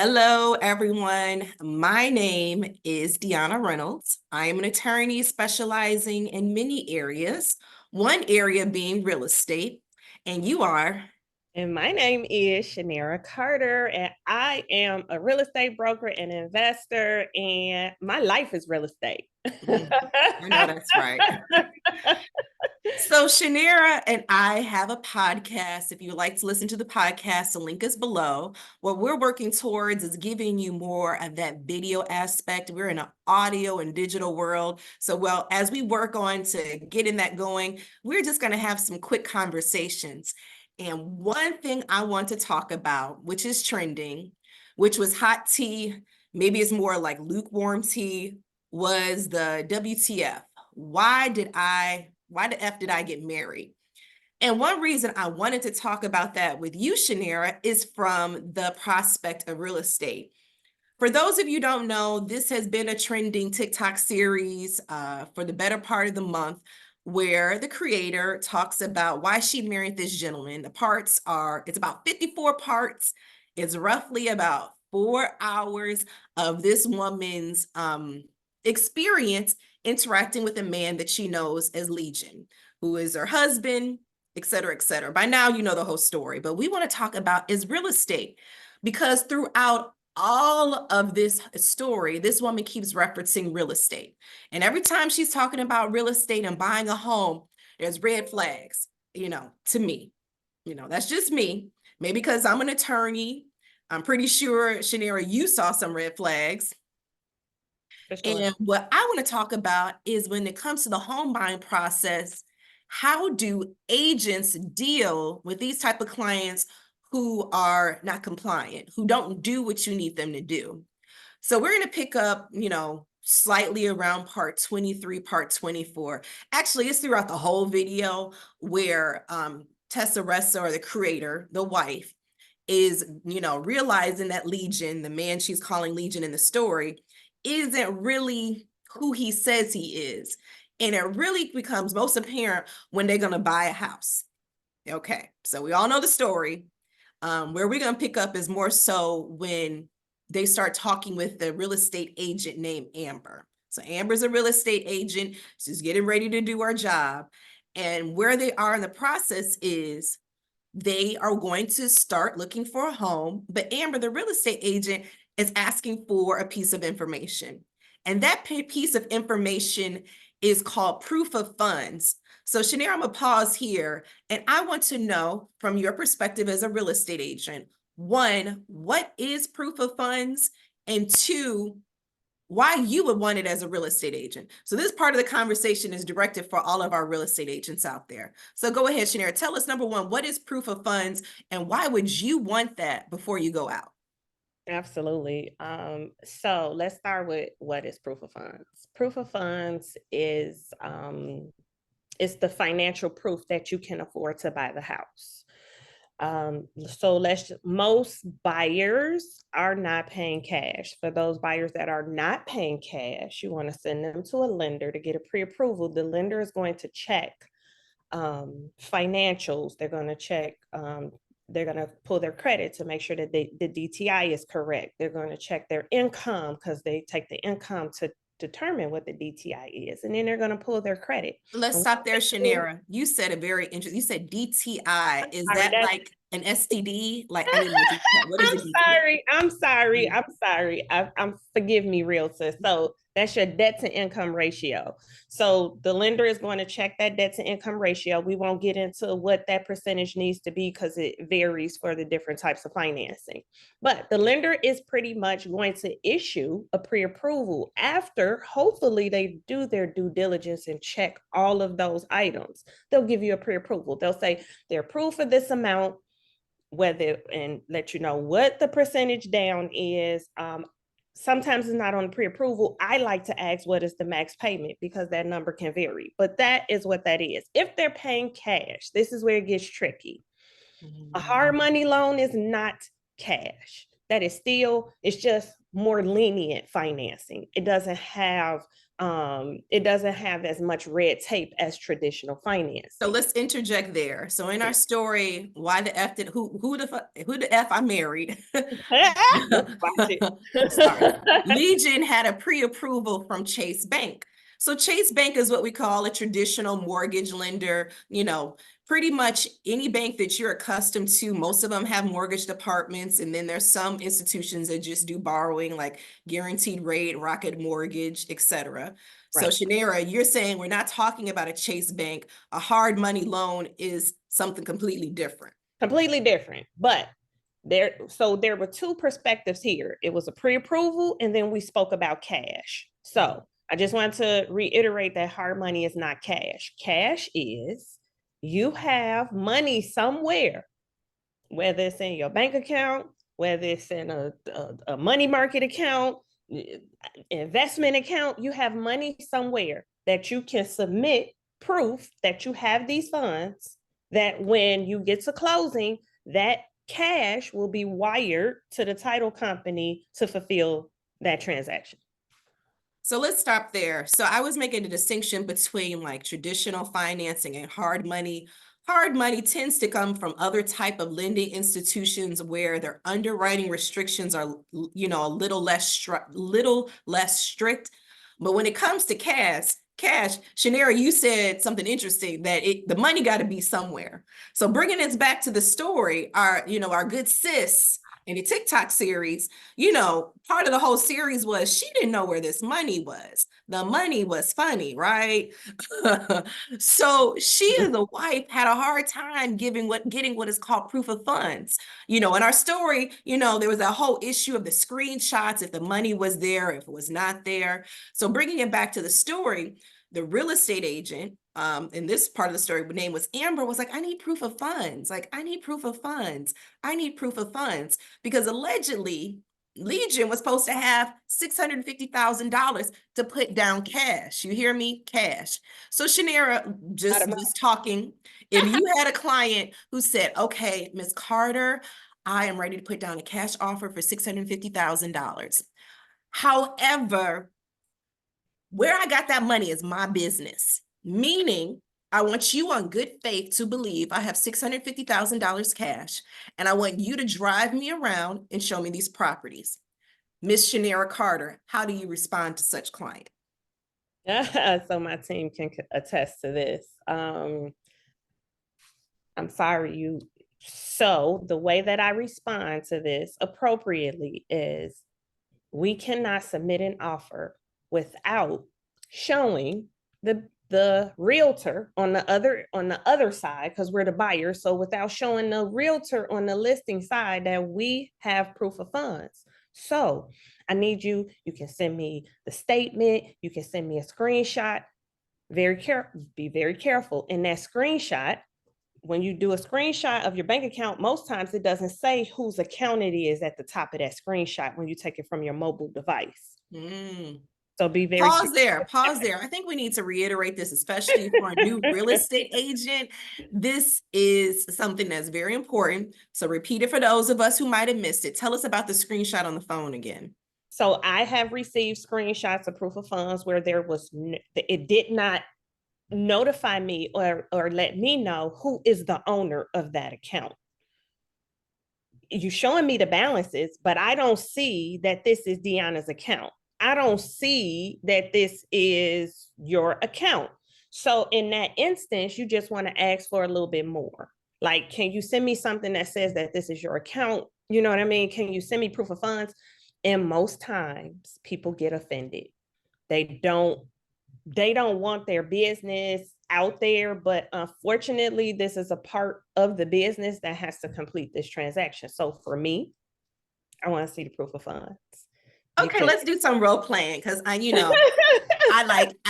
Hello, everyone. My name is Deanna Reynolds. I am an attorney specializing in many areas, one area being real estate. And you are? And my name is Shanera Carter, and I am a real estate broker and investor, and my life is real estate. I know that's right. So, Shanera and I have a podcast. If you would like to listen to the podcast, the link is below. What we're working towards is giving you more of that video aspect. We're in an audio and digital world. So, well, as we work on to getting that going, we're just going to have some quick conversations. And one thing I want to talk about, which is trending, which was hot tea, maybe it's more like lukewarm tea, was the WTF. Why the F did I get married? And one reason I wanted to talk about that with you, Shanera, is from the prospect of real estate. For those of you who don't know, this has been a trending TikTok series for the better part of the month, where the creator talks about why she married this gentleman. It's about 54 parts. It's roughly about 4 hours of this woman's experience interacting with a man that she knows as Legion, who is her husband, et cetera, et cetera. By now, you know the whole story, but we want to talk about is real estate, because throughout all of this story, this woman keeps referencing real estate. And every time she's talking about real estate and buying a home, there's red flags, to me. That's just me. Maybe because I'm an attorney. I'm pretty sure, Shanera, you saw some red flags. For sure. And what I want to talk about is when it comes to the home buying process, how do agents deal with these type of clients who are not compliant, who don't do what you need them to do? So we're going to pick up, slightly around part 23, part 24. Actually, it's throughout the whole video where Tessa Ressa, or the creator, the wife, is, realizing that Legion, the man she's calling Legion in the story, isn't really who he says he is. And it really becomes most apparent when they're going to buy a house. Okay, so we all know the story. Where we're going to pick up is more so when they start talking with the real estate agent named Amber. So Amber's a real estate agent. She's getting ready to do her job. And where they are in the process is they are going to start looking for a home, but Amber, the real estate agent, is asking for a piece of information. And that piece of information is called proof of funds. So Shanera, I'm gonna pause here, and I want to know from your perspective as a real estate agent, one, what is proof of funds? And two, why you would want it as a real estate agent. So this part of the conversation is directed for all of our real estate agents out there. So go ahead, Shanera, tell us, number one, what is proof of funds and why would you want that before you go out? Absolutely. So let's start with what is proof of funds. Proof of funds is the financial proof that you can afford to buy the house. So most buyers are not paying cash. For those buyers that are not paying cash, you want to send them to a lender to get a pre-approval. The lender is going to check financials. They're going to pull their credit to make sure that the DTI is correct. They're going to check their income because they take the income to determine what the DTI is. And then they're going to pull their credit. Let's stop there, Shanera. You said a very interesting, you said DTI. Is Sorry, that like an STD? Like, I need more detail. What is I'm a DTI? sorry. I'm forgive me, real sis. So that's your debt to income ratio. So the lender is going to check that debt to income ratio. We won't get into what that percentage needs to be because it varies for the different types of financing. But the lender is pretty much going to issue a pre-approval after hopefully they do their due diligence and check all of those items. They'll give you a pre-approval. They'll say they're approved for this amount, whether and let you know what the percentage down is. Sometimes it's not on the pre-approval. I like to ask what is the max payment because that number can vary, but that is what that is. If they're paying cash, this is where it gets tricky. A hard money loan is not cash. That is still, it's just more lenient financing. It doesn't have as much red tape as traditional finance. So let's interject there. So in our story, why the F did who the F I married? Sorry. Legion had a pre-approval from Chase Bank. So Chase Bank is what we call a traditional mortgage lender. You know, pretty much any bank that you're accustomed to, most of them have mortgage departments. And then there's some institutions that just do borrowing, like guaranteed rate, Rocket Mortgage, etc. So Right. Shanera, you're saying we're not talking about a Chase Bank. A hard money loan is something completely different. Completely different. But there were two perspectives here. It was a pre-approval, and then we spoke about cash. So I just want to reiterate that hard money is not cash. Cash is you have money somewhere, whether it's in your bank account, whether it's in a money market account, investment account, you have money somewhere that you can submit proof that you have these funds, that when you get to closing, that cash will be wired to the title company to fulfill that transaction. So let's stop there. So I was making a distinction between like traditional financing and hard money. Hard money tends to come from other type of lending institutions where their underwriting restrictions are, you know, a little less strict. But when it comes to cash, Shanera, you said something interesting, that the money got to be somewhere. So bringing us back to the story, our good sis in the TikTok series, you know, part of the whole series was she didn't know where this money was. The money was funny, right? So she, as a wife, had a hard time getting what is called proof of funds. You know, in our story, you know, there was a whole issue of the screenshots, if the money was there, if it was not there. So bringing it back to the story, the real estate agent, in this part of the story, name was Amber, was like, I need proof of funds. Like, I need proof of funds. I need proof of funds. Because allegedly, Legion was supposed to have $650,000 to put down cash. You hear me? Cash. So Shanera, just talking, if you had a client who said, okay, Ms. Carter, I am ready to put down a cash offer for $650,000. However, where I got that money is my business, meaning I want you on good faith to believe I have $650,000 cash, and I want you to drive me around and show me these properties. Miss Shanera Carter, how do you respond to such client? So my team can attest to this. I'm sorry, so the way that I respond to this appropriately is we cannot submit an offer without showing the realtor on the other side, because we're the buyer. So without showing the realtor on the listing side that we have proof of funds. So I need you can send me the statement, you can send me a screenshot. Be very careful in that screenshot. When you do a screenshot of your bank account, most times it doesn't say whose account it is at the top of that screenshot when you take it from your mobile device. So be very pause there. I think we need to reiterate this, especially for a new real estate agent. This is something that's very important. So repeat it for those of us who might have missed it. Tell us about the screenshot on the phone again. So I have received screenshots of proof of funds where it did not notify me or let me know who is the owner of that account. You showing me the balances, but I don't see that this is Deanna's account. I don't see that this is your account. So in that instance, you just want to ask for a little bit more. Like, can you send me something that says that this is your account? You know what I mean? Can you send me proof of funds? And most times people get offended. They don't want their business out there, but unfortunately, this is a part of the business that has to complete this transaction. So for me, I want to see the proof of funds. Okay, let's do some role playing, because I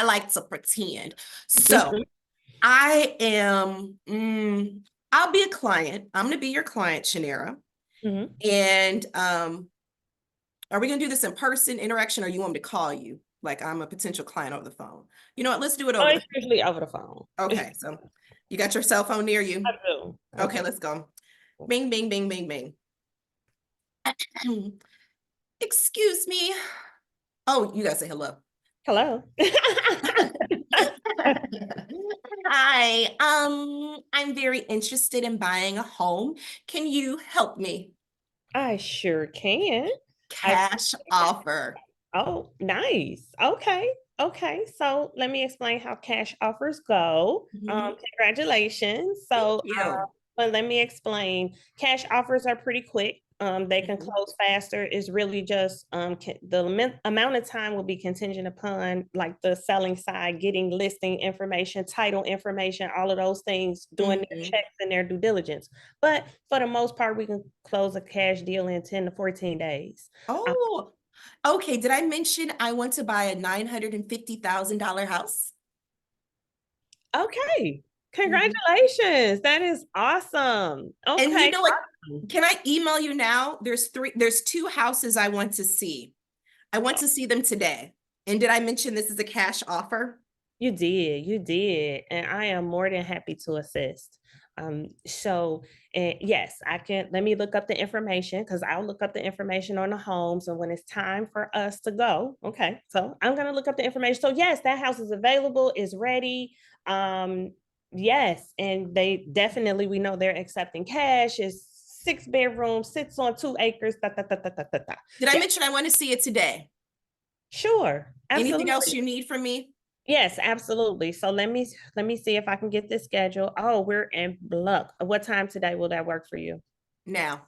like to pretend. So I'll be a client. I'm gonna be your client, Shanera. And are we gonna do this in person interaction, or you want me to call you? Like I'm a potential client over the phone. You know what? Let's do it over. It's usually over the phone. Okay, so you got your cell phone near you? I do. Okay, let's go. Bing, bing, bing, bing, bing. Excuse me. Oh, you gotta say hello. Hello. Hi. I'm very interested in buying a home. Can you help me? I sure can. I Cash offer. Oh, nice. Okay. Okay. So let me explain how cash offers go. Mhm. Congratulations. Thank So, you. but let me explain. Cash offers are pretty quick. They can Mhm. close faster. It's really just the amount of time will be contingent upon like the selling side getting listing information, title information, all of those things, doing their Mhm. checks and their due diligence. But for the most part, we can close a cash deal in 10 to 14 days. Oh, okay. Did I mention I want to buy a $950,000 house? Okay. Mhm. Congratulations. That is awesome. And you Okay. know what? Awesome. Can I email you now? There's two houses I want to see. I want to see them today. And did I mention this is a cash offer? You did, you did. And I am more than happy to assist. So and yes, I can let me look up the information because I'll look up the information on the homes and when it's time for us to go. Okay. So I'm gonna look up the information. So yes, that house is available, is ready. Yes, and they definitely we know they're accepting cash, is 6 bedrooms, sits on 2 acres. Da, da, da, da, da, da, da. Did I Yeah, mention I want to see it today? sure. Anything else Absolutely. you need from me? Yes, absolutely. So let me see if I can get this schedule. Oh, we're in luck. What time today will that work for you? Now.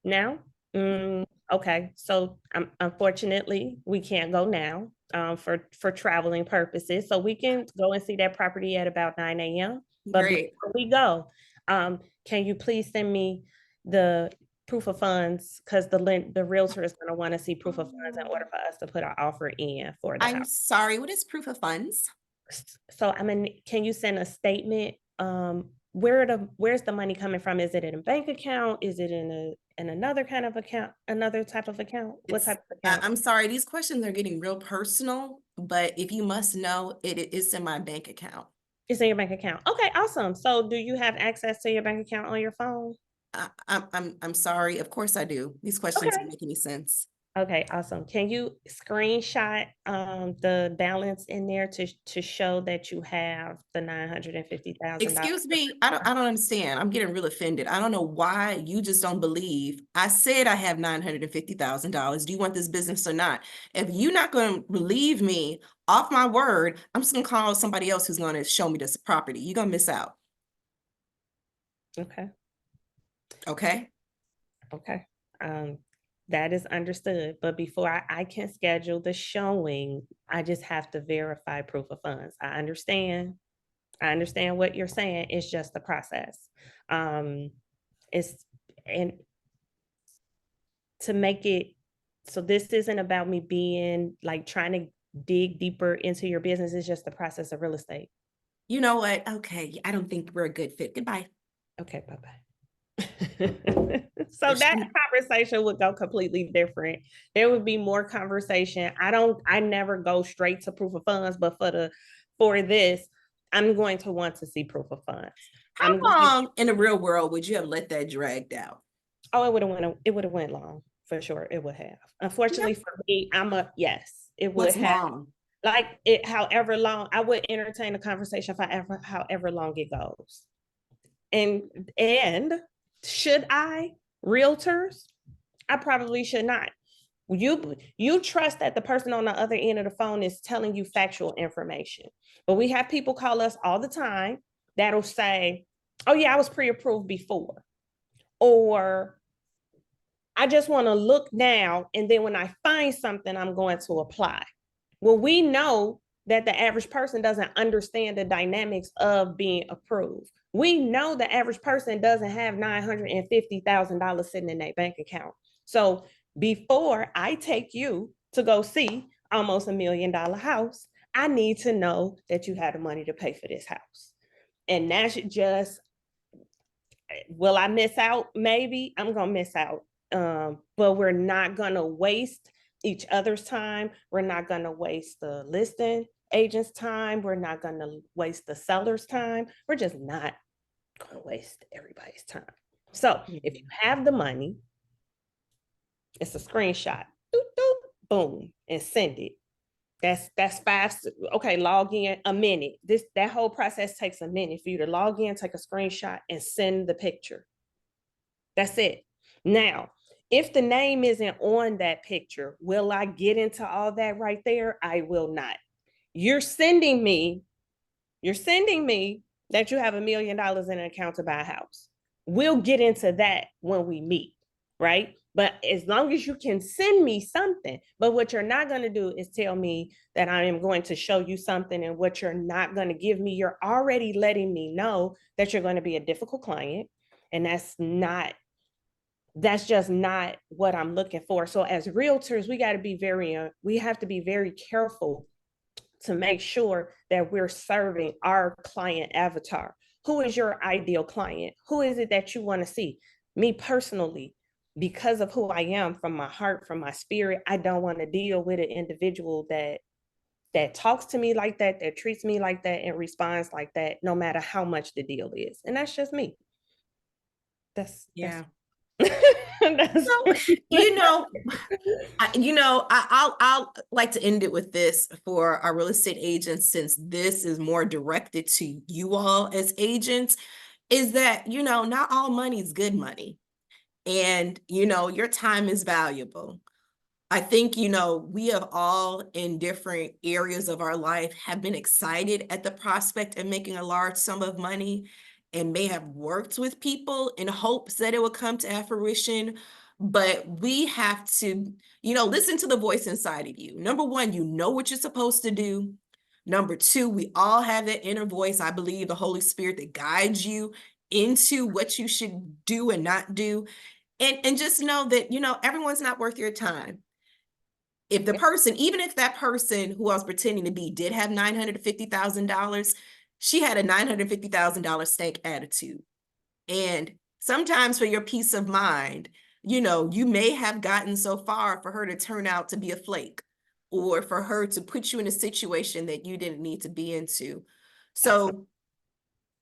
Now? Okay. So unfortunately, we can't go now for traveling purposes. So we can go and see that property at about 9 a.m. But Great. before we go, can you please send me the proof of funds? Because the realtor is going to want to see proof of funds in order for us to put our offer in for the I'm house. sorry. What is proof of funds? So I mean, can you send a statement? Where's the money coming from? Is it in a bank account? Is it in another kind of account, another type of account? What It's, type of account? I'm sorry. These questions are getting real personal, but if you must know, it is in my bank account. It's in your bank account. Okay, awesome. So do you have access to your bank account on your phone? I'm sorry. Of course I do. These questions don't Okay. make any sense. Okay, awesome. Can you screenshot the balance in there to show that you have the $950,000? Excuse me, I don't understand. I'm getting real offended. I don't know why you just don't believe. I said I have $950,000. Do you want this business or not? If you're not going to believe me off my word, I'm just going to call somebody else who's going to show me this property. You're going to miss out. Okay. Okay? Okay. Um, that is understood. But before I can schedule the showing, I just have to verify proof of funds. I understand. I understand what you're saying. It's just the process. Um, it's and to make it so this isn't about me being like trying to dig deeper into your business. It's just the process of real estate. You know what? Okay, I don't think we're a good fit. Goodbye. Okay, bye bye. So that conversation would go completely different. There would be more conversation. I never go straight to proof of funds, but for this, I'm going to want to see proof of funds. How I'm going, long in the real world would you have let that dragged out? oh, it would have went long for sure. It would have. Yeah. Unfortunately for me, yes, it would What's have long? like it however long I would entertain a conversation for however long it goes. And should I realtors? I probably should not. You trust that the person on the other end of the phone is telling you factual information. But we have people call us all the time that'll say, "Oh yeah, I was pre-approved before." Or I just want to look now and then when I find something I'm going to apply. Well, we know that the average person doesn't understand the dynamics of being approved. We know the average person doesn't have $950,000 sitting in their bank account. So before I take you to go see almost $1 million house, I need to know that you have the money to pay for this house. And that's just, will I miss out? Maybe I'm going to miss out. But we're not going to waste each other's time. We're not going to waste the listing agent's time. We're not going to waste the seller's time. We're just not going to waste everybody's time. So if you have the money, it's a screenshot. boom, and send it. That's five. Okay, log in a minute. That whole process takes a minute for you to log in, take a screenshot, and send the picture. That's it. Now, if the name isn't on that picture, will I get into all that right there? I will not. You're sending me that you have $1 million in an account to buy a house. We'll get into that when we meet, right? But as long as you can send me something, but what you're not going to do is tell me that I am going to show you something, and what you're not going to give me, you're already letting me know that you're going to be a difficult client. And that's just not what I'm looking for. So as realtors, we have to be very careful to make sure that we're serving our client avatar. Who is your ideal client? Who is it that you want to see? Me personally, because of who I am, from my heart, from my spirit, I don't want to deal with an individual that talks to me like that treats me like that, and responds like that, no matter how much the deal is. And that's just me. Yeah. That's So, I'll like to end it with this for our real estate agents, since this is more directed to you all as agents, is that, not all money is good money. And, your time is valuable. I think, we have all in different areas of our life have been excited at the prospect of making a large sum of money, and may have worked with people in hopes that it would come to fruition. But we have to, listen to the voice inside of you. Number one, you know what you're supposed to do. Number two, we all have that inner voice. I believe the Holy Spirit that guides you into what you should do and not do. And just know that, everyone's not worth your time. If the person, even if that person who I was pretending to be did have $950,000, she had a $950,000 stank attitude. And sometimes for your peace of mind, you may have gotten so far for her to turn out to be a flake, or for her to put you in a situation that you didn't need to be into. So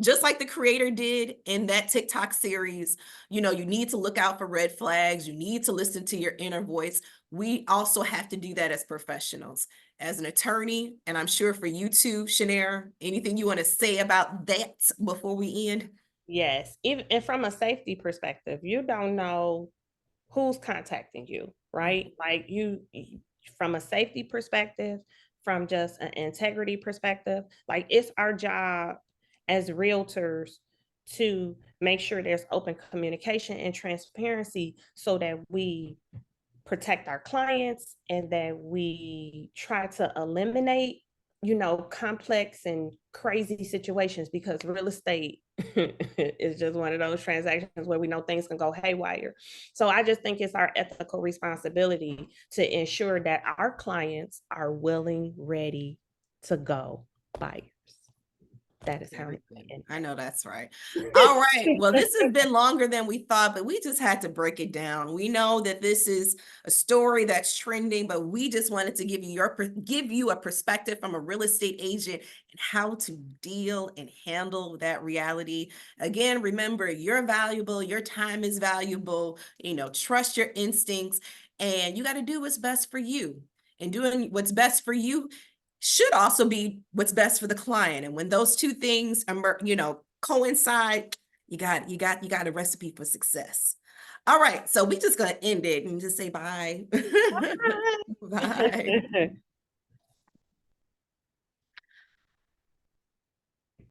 just like the creator did in that TikTok series, you need to look out for red flags. You need to listen to your inner voice. We also have to do that as professionals, as an attorney. And I'm sure for you too, Shanera, anything you want to say about that before we end? Yes. Even and from a safety perspective, you don't know who's contacting you, right? Like from a safety perspective, from just an integrity perspective, like it's our job as realtors to make sure there's open communication and transparency, so that we protect our clients, and that we try to eliminate, complex and crazy situations, because real estate is just one of those transactions where we know things can go haywire. So I just think it's our ethical responsibility to ensure that our clients are willing, ready to go buyers. That is how I know that's right. All right. Well, this has been longer than we thought, but we just had to break it down. We know that this is a story that's trending, but we just wanted to give you a perspective from a real estate agent, and how to deal and handle that reality. Again, remember, you're valuable, your time is valuable, trust your instincts, and you got to do what's best for you. And doing what's best for you should also be what's best for the client. And when those two things coincide, you got a recipe for success. All right, so we just gonna end it and just say bye. Bye.